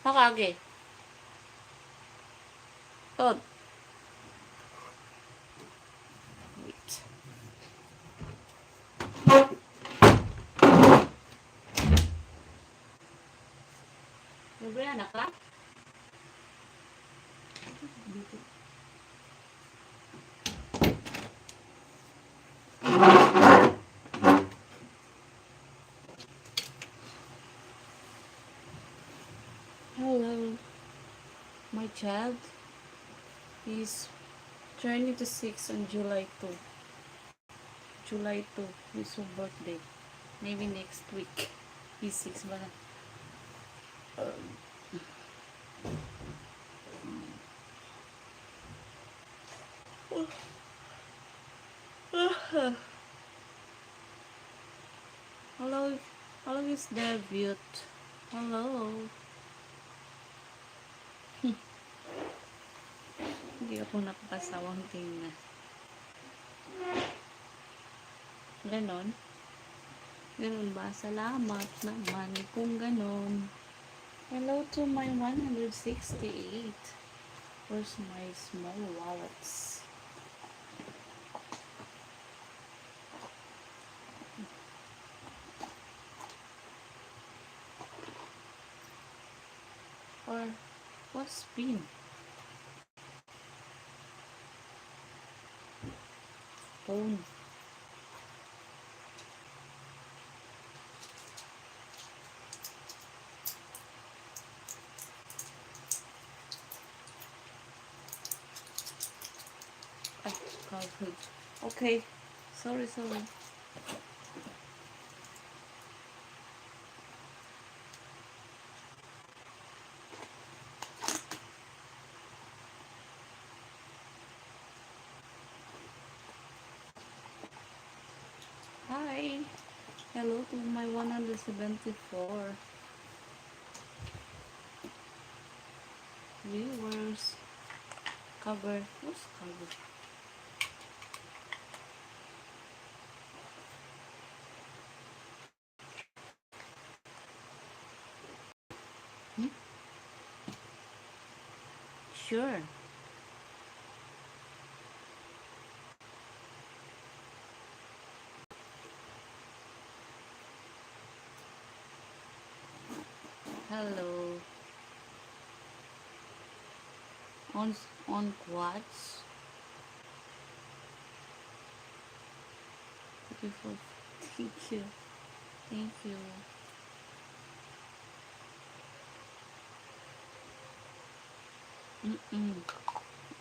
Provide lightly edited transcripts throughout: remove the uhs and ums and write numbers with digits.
Nakage. Oh. Wait. Libre anak ka? Hello. My child is turning to 6 on July 2. July 2. His birthday. Maybe next week. He's 6 ba na? Hello. Hello is debut. Hello. Hindi ako nakakasawang tingnan. Ganon. Ganon ba? Salamat naman kung ganon. Hello to my 168. Where's my small wallets? Or what's pin? Phone. Ay, covered. Okay. Sorry. Hi. Hello to my 174 viewers. Cover. What's cover? Sure. Hello. On quads. Beautiful. Thank you. Thank you.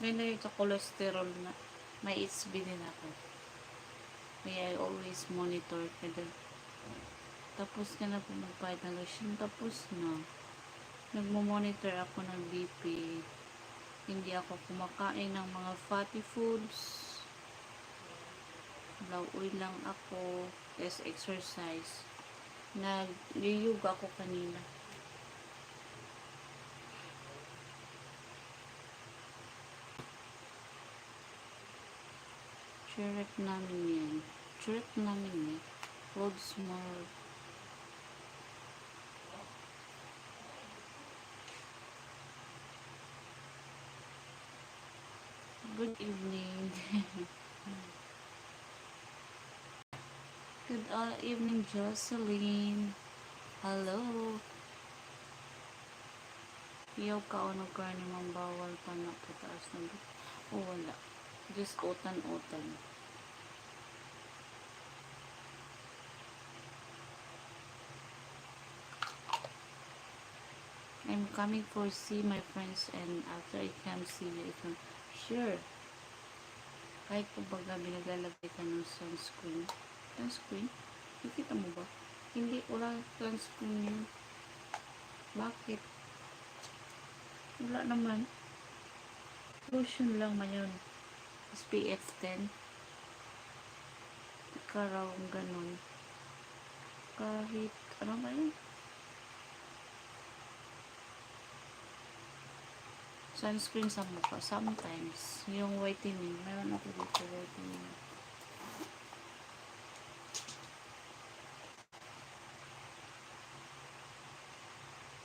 May na cholesterol na. May HB din ako. May I always monitor kada. Tapos ka na po magpahit ng lotion. Tapos na. Nagmo-monitor ako ng BP. Hindi ako kumakain ng mga fatty foods. Low oil lang ako. Less exercise. Nag-yoga ako kanina. Chirep namin yan. Chirep namin yan. Food small. Good evening. Good evening, Jocelyn. Hello. Iyaw ka o nagkarni mang bawal pa na pataas na ba? O wala. Just utan-utan. I'm coming for see my friends and after I come see you. Sure. Kahit po baga binagalagay ka ng sunscreen. Sunscreen? Nakita mo ba? Hindi, wala sunscreen yun. Bakit? Wala naman. Lotion lang man yun. SPF 10. Karawang ganun. Kahit, ano ba yun? Sunscreen sa mukha. Sometimes. Yung whitening. Meron ako dito whitening.